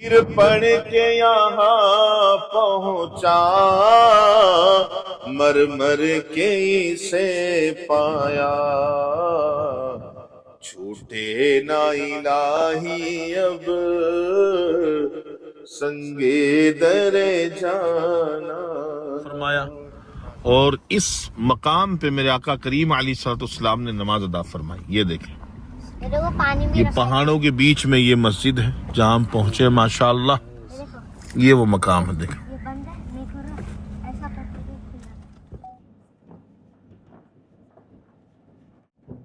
پھر پڑھ کے یہاں پہنچا، مر مر کے اسے پایا، چھوٹے نہ الہی اب سنگے در جانا فرمایا۔ اور اس مقام پہ میرے آقا کریم علیہ الصلوۃ والسلام نے نماز ادا فرمائی۔ یہ دیکھیں، یہ پہاڑوں کے بیچ میں یہ مسجد ہے جہاں ہم پہنچے ماشاءاللہ۔ یہ وہ مقام ہے، دیکھیں۔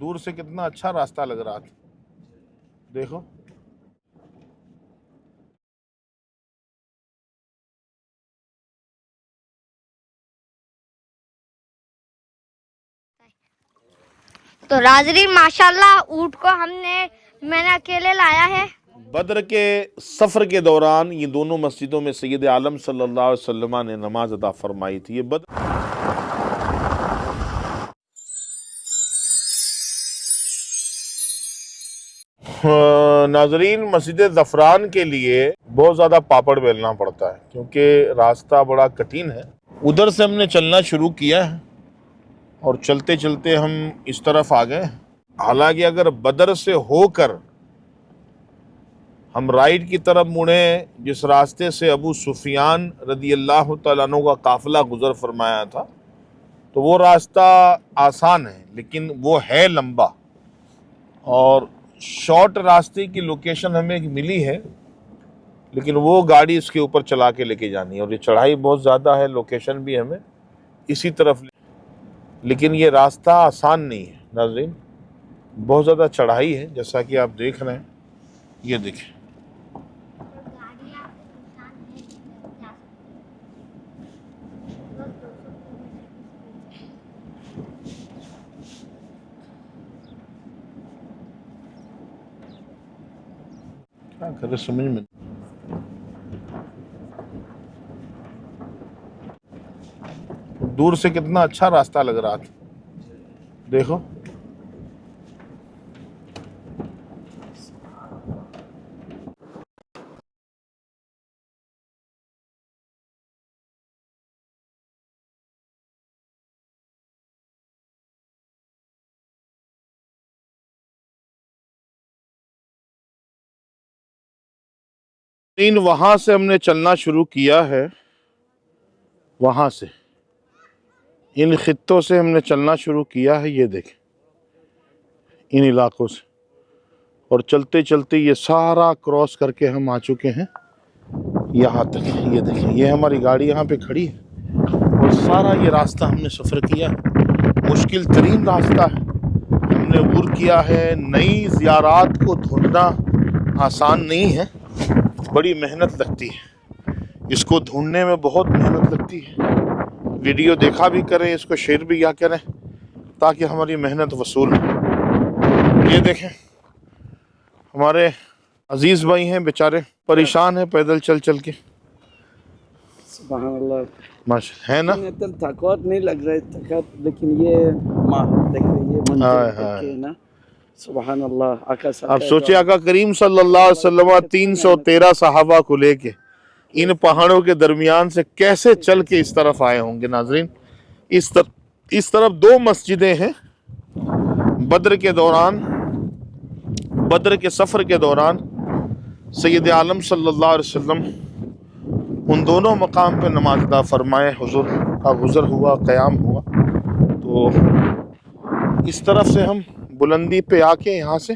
دور سے کتنا اچھا راستہ لگ رہا تھا، دیکھو۔ تو ناظرین ماشاءاللہ اونٹ کو میں نے اکیلے لایا ہے۔ بدر کے سفر کے دوران یہ دونوں مسجدوں میں سید عالم صلی اللہ علیہ وسلم نے نماز ادا فرمائی تھی۔ یہ ناظرین، مسجد زعفران کے لیے بہت زیادہ پاپڑ بیلنا پڑتا ہے کیونکہ راستہ بڑا کٹھن ہے۔ ادھر سے ہم نے چلنا شروع کیا ہے اور چلتے چلتے ہم اس طرف آ گئے۔ حالانکہ اگر بدر سے ہو کر ہم رائٹ کی طرف مڑیں، جس راستے سے ابو سفیان رضی اللہ تعالیٰ عنہ کا قافلہ گزر فرمایا تھا، تو وہ راستہ آسان ہے، لیکن وہ ہے لمبا، اور شارٹ راستے کی لوکیشن ہمیں ملی ہے، لیکن وہ گاڑی اس کے اوپر چلا کے لے کے جانی ہے، اور یہ چڑھائی بہت زیادہ ہے، لوکیشن بھی ہمیں اسی طرف، لیکن یہ راستہ آسان نہیں ہے ناظرین، بہت زیادہ چڑھائی ہے جیسا کہ آپ دیکھ رہے ہیں۔ یہ دیکھیں، کیا کرے سمجھ میں۔ دور سے کتنا اچھا راستہ لگ رہا تھا، دیکھو۔ وہاں سے ہم نے چلنا شروع کیا ہے، وہاں سے ان خطوں سے ہم نے چلنا شروع کیا ہے، یہ دیکھیں، ان علاقوں سے، اور چلتے چلتے یہ سارا کراس کر کے ہم آ چکے ہیں یہاں تک۔ یہ دیکھیں، یہ ہماری گاڑی یہاں پہ کھڑی ہے، اور سارا یہ راستہ ہم نے سفر کیا ہے، مشکل ترین راستہ ہے ہم نے عبور کیا ہے۔ نئی زیارات کو ڈھونڈنا آسان نہیں ہے، بڑی محنت لگتی ہے، اس کو ڈھونڈنے میں بہت محنت لگتی ہے۔ ویڈیو دیکھا بھی کریں، اس کو شیئر بھی کیا کریں تاکہ ہماری محنت وصول ہو۔ یہ دیکھیں، ہمارے عزیز بھائی ہیں، بیچارے پریشان ہیں پیدل چل چل کے۔ سبحان اللہ، ماشاء ہے نا، تھکاوٹ نہیں لگ رہا ہے تھکاوٹ، لیکن یہ ماحول دیکھ رہے، یہ منظر دیکھ کے نا، سبحان اللہ۔ آپ سوچے آقا کریم صلی اللہ علیہ وسلم 313 صحابہ کو لے کے ان پہاڑوں کے درمیان سے کیسے چل کے اس طرف آئے ہوں گے ناظرین۔ اس طرف دو مسجدیں ہیں۔ بدر کے دوران، بدر کے سفر کے دوران سید عالم صلی اللہ علیہ وسلم ان دونوں مقام پہ نماز ادا فرمائے، حضور کا گزر ہوا، قیام ہوا۔ تو اس طرف سے ہم بلندی پہ آ کے یہاں سے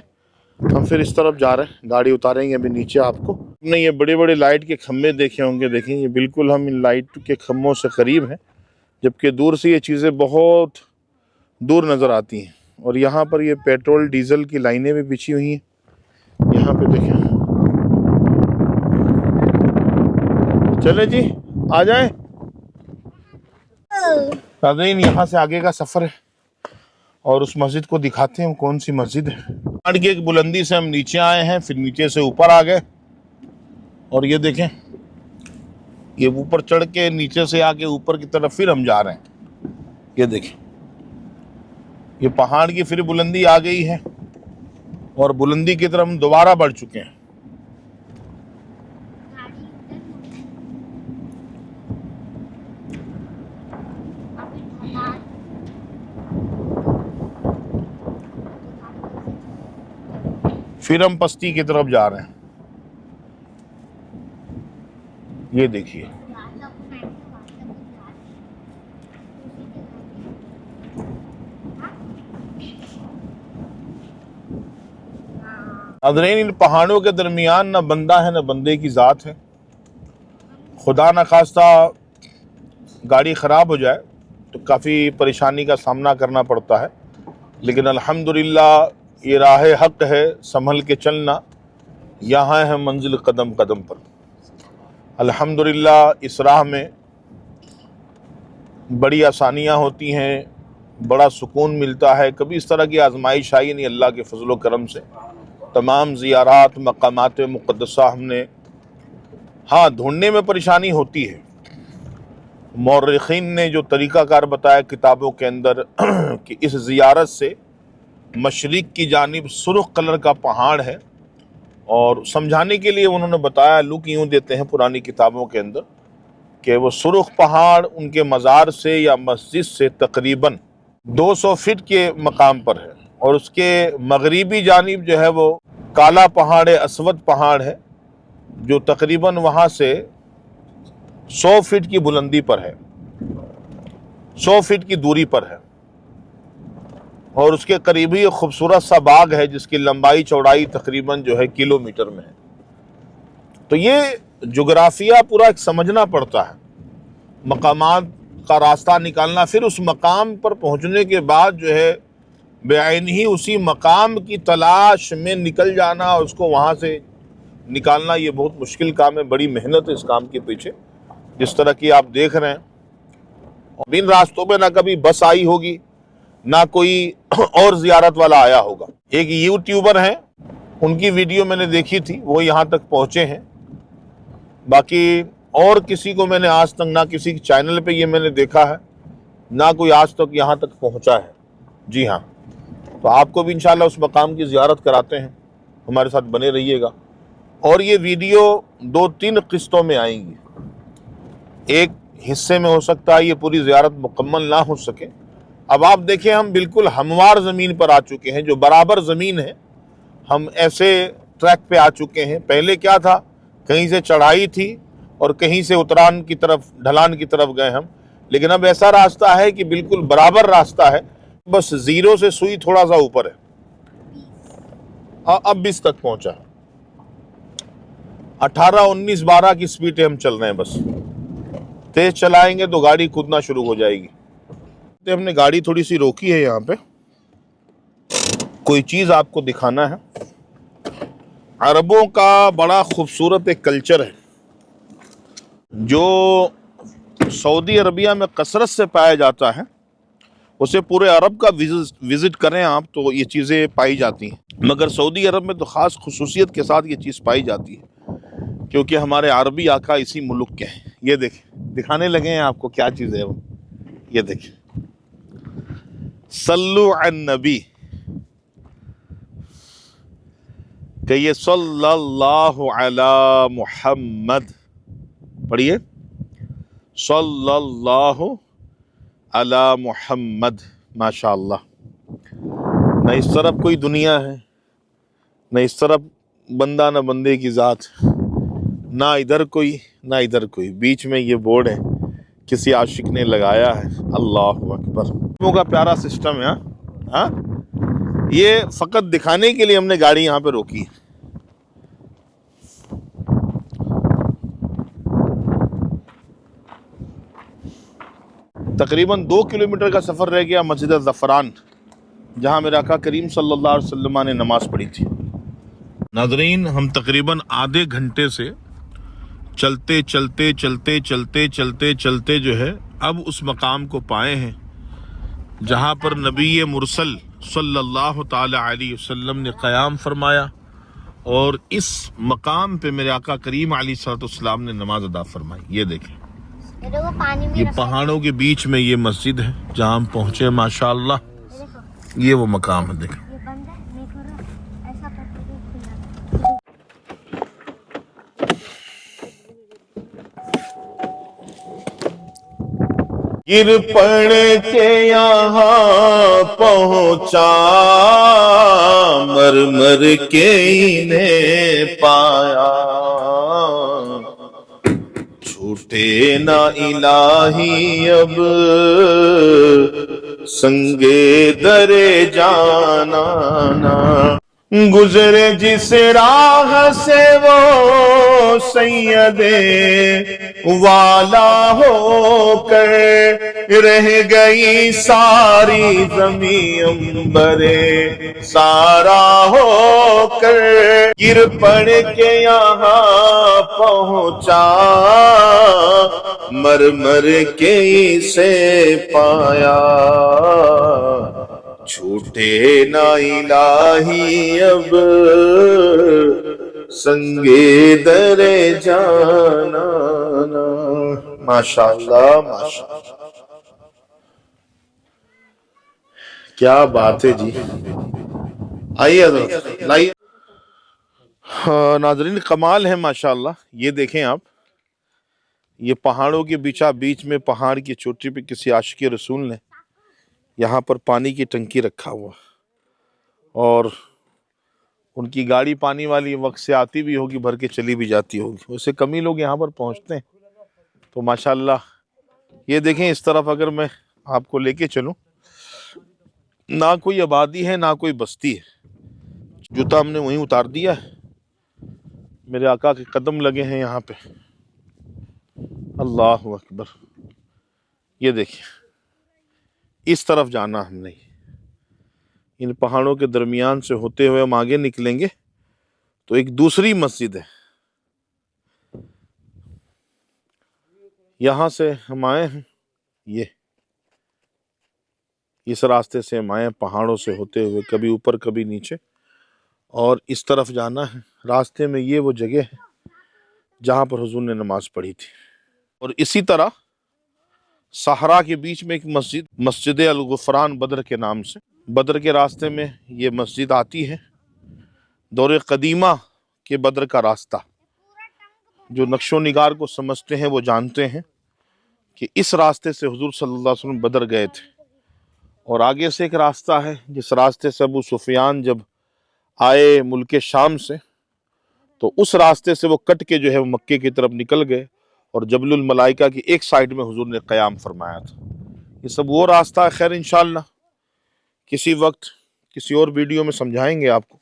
ہم پھر اس طرف جا رہے ہیں، گاڑی اتاریں گے ابھی نیچے۔ آپ کو ہم نے یہ بڑے بڑے لائٹ کے کھمبے دیکھے ہوں گے، دیکھیں یہ بالکل ہم ان لائٹ کے کھمبوں سے قریب ہیں، جبکہ دور سے یہ چیزیں بہت دور نظر آتی ہیں۔ اور یہاں پر یہ پیٹرول ڈیزل کی لائنیں بھی بچھی ہوئی ہیں، یہاں پہ دیکھیں۔ چلے جی، آ جائیں ناظرین، یہاں سے آگے کا سفر ہے اور اس مسجد کو دکھاتے ہیں کون سی مسجد ہے۔ پہاڑ کی ایک بلندی سے ہم نیچے آئے ہیں، پھر نیچے سے اوپر آ گئے، اور یہ دیکھیں، یہ اوپر چڑھ کے نیچے سے آ کے اوپر کی طرف پھر ہم جا رہے ہیں۔ یہ دیکھیں، یہ پہاڑ کی پھر بلندی آ گئی ہے، اور بلندی کی طرف ہم دوبارہ بڑھ چکے ہیں۔ پھر ہم پستی کی طرف جا رہے ہیں. یہ دیکھیے حضرین، ان پہاڑوں کے درمیان نہ بندہ ہے نہ بندے کی ذات ہے. خدا نہ خواستہ گاڑی خراب ہو جائے تو کافی پریشانی کا سامنا کرنا پڑتا ہے، لیکن الحمدللہ یہ راہ حق ہے، سنبھل کے چلنا. یہاں ہے منزل قدم قدم پر. الحمدللہ اس راہ میں بڑی آسانیاں ہوتی ہیں، بڑا سکون ملتا ہے. کبھی اس طرح کی آزمائش آئی نہیں. اللہ کے فضل و کرم سے تمام زیارات مقامات مقدسہ ہم نے، ہاں ڈھونڈنے میں پریشانی ہوتی ہے. مورخین نے جو طریقہ کار بتایا کتابوں کے اندر کہ اس زیارت سے مشرق کی جانب سرخ کلر کا پہاڑ ہے، اور سمجھانے کے لیے انہوں نے بتایا، لک یوں دیتے ہیں پرانی کتابوں کے اندر کہ وہ سرخ پہاڑ ان کے مزار سے یا مسجد سے تقریباً 200 فٹ کے مقام پر ہے، اور اس کے مغربی جانب جو ہے وہ کالا پہاڑ اسود پہاڑ ہے، جو تقریباً وہاں سے 100 فٹ کی بلندی پر ہے، 100 فٹ کی دوری پر ہے. اور اس کے قریب ہی ایک خوبصورت سا باغ ہے جس کی لمبائی چوڑائی تقریباً جو ہے کلومیٹر میں ہے. تو یہ جغرافیہ پورا ایک سمجھنا پڑتا ہے، مقامات کا راستہ نکالنا، پھر اس مقام پر پہنچنے کے بعد جو ہے بعین ہی اسی مقام کی تلاش میں نکل جانا، اس کو وہاں سے نکالنا، یہ بہت مشکل کام ہے. بڑی محنت ہے اس کام کے پیچھے، جس طرح کی آپ دیکھ رہے ہیں. ان راستوں پہ نہ کبھی بس آئی ہوگی، نہ کوئی اور زیارت والا آیا ہوگا. ایک یوٹیوبر ہیں، ان کی ویڈیو میں نے دیکھی تھی، وہ یہاں تک پہنچے ہیں. باقی اور کسی کو میں نے آج تک نہ کسی چینل پہ یہ میں نے دیکھا ہے، نہ کوئی آج تک یہاں تک پہنچا ہے. جی ہاں، تو آپ کو بھی انشاءاللہ اس مقام کی زیارت کراتے ہیں. ہمارے ساتھ بنے رہیے گا. اور یہ ویڈیو 2-3 قسطوں میں آئیں گی. ایک حصے میں ہو سکتا ہے یہ پوری زیارت مکمل نہ ہو سکے. اب آپ دیکھیں، ہم بالکل ہموار زمین پر آ چکے ہیں، جو برابر زمین ہے. ہم ایسے ٹریک پہ آ چکے ہیں. پہلے کیا تھا، کہیں سے چڑھائی تھی اور کہیں سے اتران کی طرف، ڈھلان کی طرف گئے ہم. لیکن اب ایسا راستہ ہے کہ بالکل برابر راستہ ہے، بس 0 سے سوئی تھوڑا سا اوپر ہے. اب 20 تک پہنچا، 18 19 12 کی سپیڈ ہم چل رہے ہیں. بس تیز چلائیں گے تو گاڑی کودنا شروع ہو جائے گی. ہم نے گاڑی تھوڑی سی روکی ہے یہاں پہ، کوئی چیز آپ کو دکھانا ہے. عربوں کا بڑا خوبصورت ایک کلچر ہے جو سعودی عربیہ میں کثرت سے پایا جاتا ہے. اسے پورے عرب کا وزٹ کریں آپ تو یہ چیزیں پائی جاتی ہیں، مگر سعودی عرب میں تو خاص خصوصیت کے ساتھ یہ چیز پائی جاتی ہے، کیونکہ ہمارے عربی آقا اسی ملک کے ہیں. یہ دیکھیں، دکھانے لگے ہیں آپ کو کیا چیز ہے وہ. یہ دیکھیں، صلو علی النبی، کہیے صلی اللہ علی محمد. پڑھیے صلی اللہ علی محمد. ماشاءاللہ. نہ اس طرف کوئی دنیا ہے، نہ اس طرف بندہ نہ بندے کی ذات، نہ ادھر کوئی نہ ادھر کوئی. بیچ میں یہ بورڈ ہے، کسی عاشق نے لگایا ہے. اللہ اکبر. وہ کا پیارا سسٹم ہے. ہاں، یہ فقط دکھانے کے لیے ہم نے گاڑی یہاں پہ روکی. تقریباً 2 کلومیٹر کا سفر رہ گیا مسجد زعفران، جہاں میرے آقا کریم صلی اللہ علیہ وسلم نے نماز پڑھی تھی. ناظرین، ہم تقریباً آدھے گھنٹے سے چلتے چلتے چلتے چلتے چلتے چلتے جو ہے اب اس مقام کو پائے ہیں جہاں پر نبی مرسل صلی اللہ تعالی علیہ وسلم نے قیام فرمایا، اور اس مقام پہ میرے آقا کریم علیہ الصلوۃ والسلام نے نماز ادا فرمائی. یہ دیکھیں، یہ پہاڑوں کے بیچ میں یہ مسجد ہے جہاں ہم پہنچے. ماشاءاللہ، یہ وہ مقام ہے. دیکھیں، گر پڑ کے یہاں پہنچا مر مر کے انہیں پایا چھوٹے نہ الہی اب سنگے درے جانا گزرے جس راہ سے وہ سید والا ہو کر رہ گئی ساری زمین امبرے سارا ہو کر گر پڑ کے یہاں پہنچا مر مر کے اسے پایا چھوٹے نہ الہی اب سنگے درے جانا ماشاءاللہ ماشاءاللہ کیا بات ہے جی. آئیے حضرت لائیے. ناظرین کمال ہے ماشاءاللہ. یہ دیکھیں آپ، یہ پہاڑوں کے بیچا بیچ میں پہاڑ کی چوٹی پہ کسی عاشق رسول نے یہاں پر پانی کی ٹنکی رکھا ہوا، اور ان کی گاڑی پانی والی وقت سے آتی بھی ہوگی، بھر کے چلی بھی جاتی ہوگی. اسے کم ہی لوگ یہاں پر پہنچتے ہیں. تو ماشاءاللہ یہ دیکھیں اس طرف اگر میں آپ کو لے کے چلوں، نہ کوئی آبادی ہے نہ کوئی بستی ہے. جوتا ہم نے وہیں اتار دیا ہے. میرے آقا کے قدم لگے ہیں یہاں پہ. اللہ اکبر. یہ دیکھیں اس طرف جانا ہم نہیں. ان پہاڑوں کے درمیان سے ہوتے ہوئے ہم آگے نکلیں گے تو ایک دوسری مسجد ہے. یہاں سے ہم آئے ہیں، یہ اس راستے سے ہم آئے ہیں، پہاڑوں سے ہوتے ہوئے کبھی اوپر کبھی نیچے، اور اس طرف جانا ہے. راستے میں یہ وہ جگہ ہے جہاں پر حضور نے نماز پڑھی تھی. اور اسی طرح صحرا کے بیچ میں ایک مسجد الغفران بدر کے نام سے، بدر کے راستے میں یہ مسجد آتی ہے. دور قدیمہ کے بدر کا راستہ جو نقش و نگار کو سمجھتے ہیں وہ جانتے ہیں کہ اس راستے سے حضور صلی اللہ علیہ وسلم بدر گئے تھے. اور آگے سے ایک راستہ ہے جس راستے سے ابو سفیان جب آئے ملک شام سے تو اس راستے سے وہ کٹ کے جو ہے وہ مکے کی طرف نکل گئے اور جبل الملائکہ کی ایک سائیڈ میں حضور نے قیام فرمایا تھا. یہ سب وہ راستہ ہے. خیر انشاءاللہ کسی وقت کسی اور ویڈیو میں سمجھائیں گے آپ کو.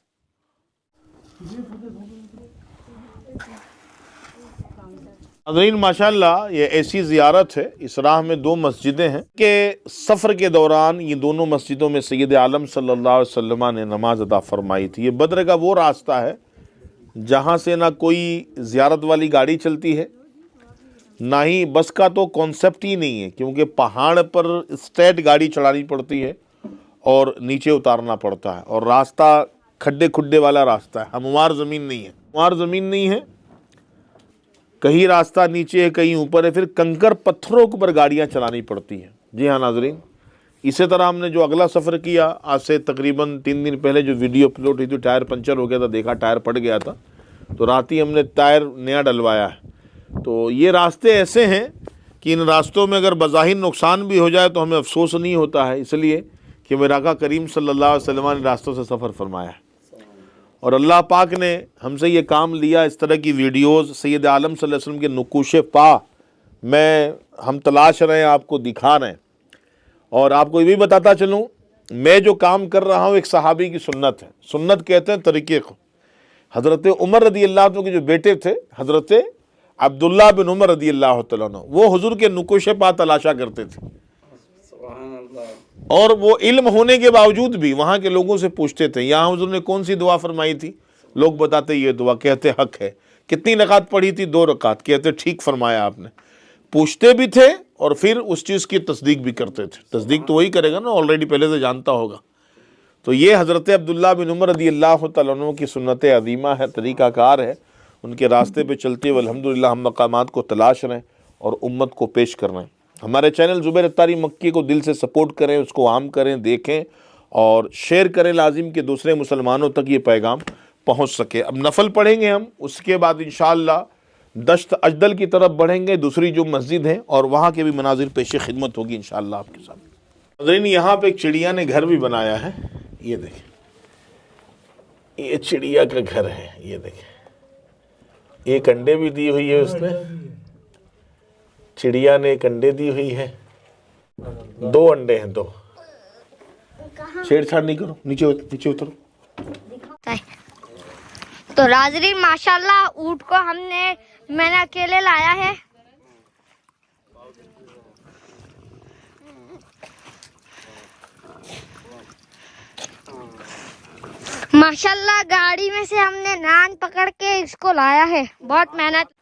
حضرین ماشاءاللہ یہ ایسی زیارت ہے، اس راہ میں دو مسجدیں ہیں کہ سفر کے دوران یہ دونوں مسجدوں میں سید عالم صلی اللہ علیہ وسلم نے نماز ادا فرمائی تھی. یہ بدر کا وہ راستہ ہے جہاں سے نہ کوئی زیارت والی گاڑی چلتی ہے، نہ ہی بس کا تو کانسیپٹ ہی نہیں ہے، کیونکہ پہاڑ پر اسٹریٹ گاڑی چڑھانی پڑتی ہے اور نیچے اتارنا پڑتا ہے، اور راستہ کھڈے کھڈے والا راستہ ہے. ہموار زمین نہیں ہے، ہموار زمین نہیں ہے. کہیں راستہ نیچے ہے کہیں اوپر ہے، پھر کنکر پتھروں کے اوپر گاڑیاں چلانی پڑتی ہیں. جی ہاں ناظرین، اسی طرح ہم نے جو اگلا سفر کیا آج سے تقریباً 3 دن پہلے، جو ویڈیو اپلوڈ ہوئی تھی، ٹائر پنچر ہو گیا تھا، دیکھا ٹائر پھٹ گیا تھا، تو رات ہی ہم نے ٹائر نیا ڈلوایا ہے. تو یہ راستے ایسے ہیں کہ ان راستوں میں اگر بظاہر نقصان بھی ہو جائے تو ہمیں افسوس نہیں ہوتا ہے، اس لیے کہ میرے آقا کریم صلی اللہ علیہ وسلم نے راستوں سے سفر فرمایا ہے. اور اللہ پاک نے ہم سے یہ کام لیا. اس طرح کی ویڈیوز سید عالم صلی اللہ علیہ وسلم کے نقوش پا میں ہم تلاش رہے ہیں، آپ کو دکھا رہے ہیں. اور آپ کو یہ بھی بتاتا چلوں، میں جو کام کر رہا ہوں ایک صحابی کی سنت ہے. سنت کہتے ہیں طریقے کو. حضرت عمر رضی اللہ عنہ کے جو بیٹے تھے حضرت عبداللہ بن عمر رضی اللہ تعالیٰ عنہ، وہ حضور کے نقوش پا تلاشا کرتے تھے، اور وہ علم ہونے کے باوجود بھی وہاں کے لوگوں سے پوچھتے تھے یہاں حضور نے کون سی دعا فرمائی تھی. لوگ بتاتے یہ دعا، کہتے حق ہے. کتنی رکعت پڑھی تھی؟ 2 رکعت. کہتے ٹھیک فرمایا آپ نے. پوچھتے بھی تھے اور پھر اس چیز کی تصدیق بھی کرتے تھے. تصدیق تو وہی کرے گا نا، آلریڈی پہلے سے جانتا ہوگا. تو یہ حضرت عبداللہ بن عمر رضی اللہ تعالیٰ عنہ کی سنت عظیمہ ہے، طریقہ کار ہے. ان کے راستے پہ چلتے ہوئے الحمدللہ ہم مقامات کو تلاش رہے ہیں اور امت کو پیش کر رہے ہیں. ہمارے چینل زبیر اتاری مکی کو دل سے سپورٹ کریں، اس کو عام کریں، دیکھیں اور شیئر کریں لازم کہ دوسرے مسلمانوں تک یہ پیغام پہنچ سکے. اب نفل پڑھیں گے ہم، اس کے بعد انشاءاللہ دشت اجدل کی طرف بڑھیں گے، دوسری جو مسجد ہے، اور وہاں کے بھی مناظر پیش خدمت ہوگی انشاءاللہ آپ کے ساتھ۔ ناظرین یہاں پہ ایک چڑیا نے گھر بھی بنایا ہے، یہ دیکھیں، یہ چڑیا کا گھر ہے، یہ دیکھیں، ایک انڈے بھی دی ہوئی ہے اس نے، چڑیا نے ایک انڈے دی ہوئی ہے، 2 انڈے ہیں، 2۔ چھیڑ چھاڑ نہیں کرو، نیچے اترو۔ تو ناظرین ماشاءاللہ اونٹ کو میں نے اکیلے لایا ہے۔ ماشاءاللہ گاڑی میں سے ہم نے نان پکڑ کے اس کو لایا ہے، بہت محنت۔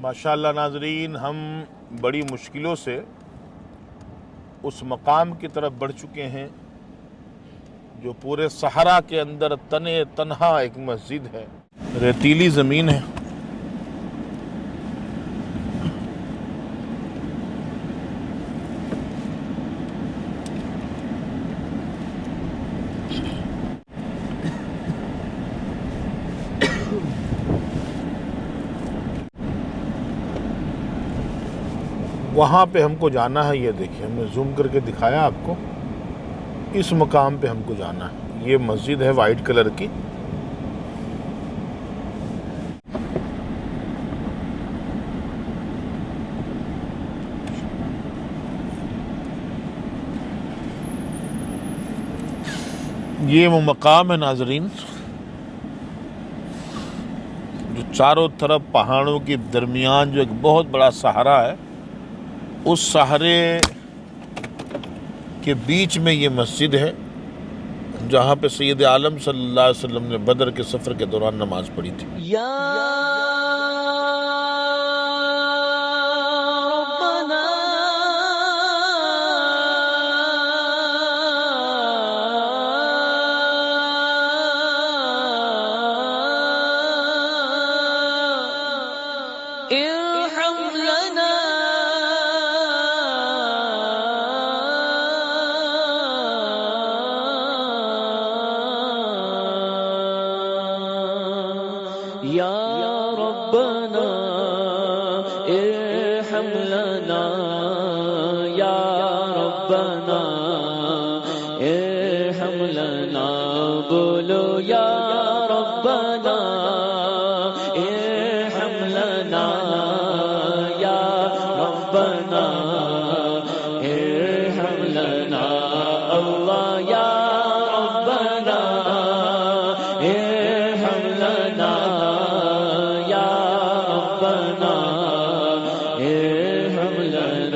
ماشاءاللہ ناظرین، ہم بڑی مشکلوں سے اس مقام کی طرف بڑھ چکے ہیں جو پورے صحرا کے اندر تنہا ایک مسجد ہے، ریتیلی زمین ہے۔ وہاں پہ ہم کو جانا ہے، یہ دیکھیں، ہم نے زوم کر کے دکھایا آپ کو، اس مقام پہ ہم کو جانا ہے۔ یہ مسجد ہے وائٹ کلر کی، یہ وہ مقام ہے ناظرین جو چاروں طرف پہاڑوں کے درمیان جو ایک بہت بڑا صحرا ہے، اس صحرے کے بیچ میں یہ مسجد ہے جہاں پہ سید عالم صلی اللہ علیہ وسلم نے بدر کے سفر کے دوران نماز پڑھی تھی۔ یا ربنا ارحم لنا، یا ربنا ارحم لنا، بولو یا